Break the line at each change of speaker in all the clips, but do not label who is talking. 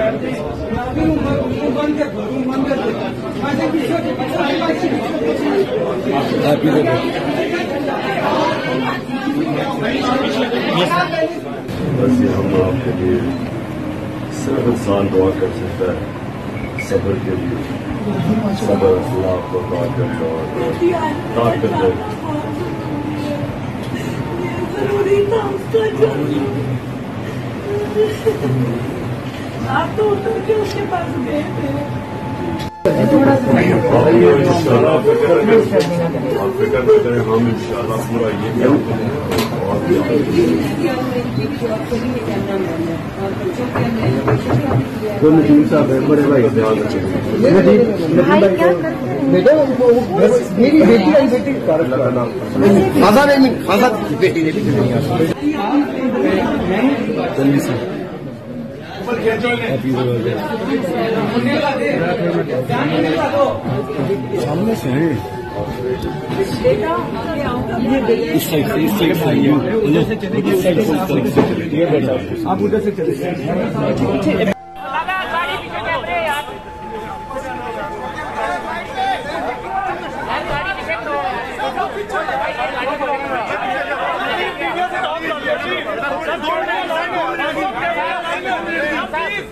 हम आपके लिए सिर्फ इंसान दुआ कर सकता है सब्र के लिए, सब्र अल्लाह आपको ताकत और ताकत दे।
आप तो उतर के उसके पास गए थे।
इंशाल्लाह फिक्र न करें, हम इंशाल्लाह पूरा ये तो नजीम साहब है बड़े भाई ध्यान रखें। मेरी बेटी खासा नहीं खासा बेटी जल्दी से सामने से है इस साइड से आप उधर से चले।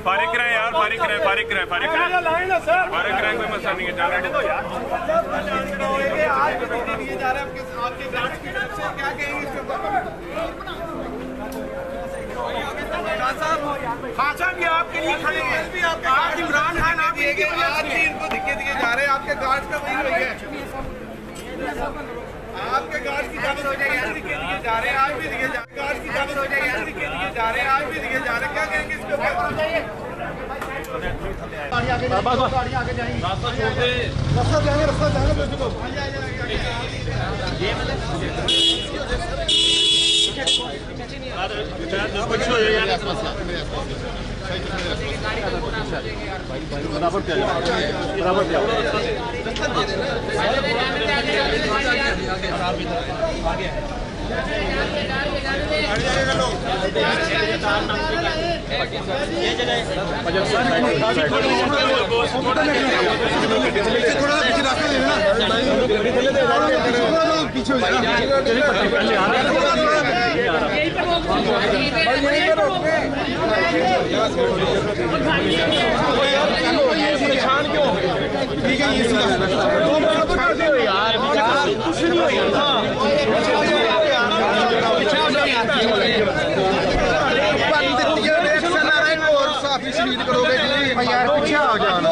फारिग रहे यार, फारिग रहे कोई मसला नहीं है। जाने दो यार। आपके ब्रांच की तरफ से क्या कहेंगे इसके ऊपर? खान साहब ये आपके लिए खड़े हैं, आप इमरान खान आप इनको दिखे जा रहे हैं, आपके गार्ड का वही है, आपके गार्ड की जाने हो जाएगी दिखे जा रहे हैं, आज भी दिखे गार्ड की जाने हो जाएगी दिखे जा रहे हैं, आज भी दिखे जा रहे हैं, क्या कहेंगे इसके ऊपर? आगे जाएंगे, रास्ता पीछे हो जाएगा। ठीक है, यार पीछे हो जाना।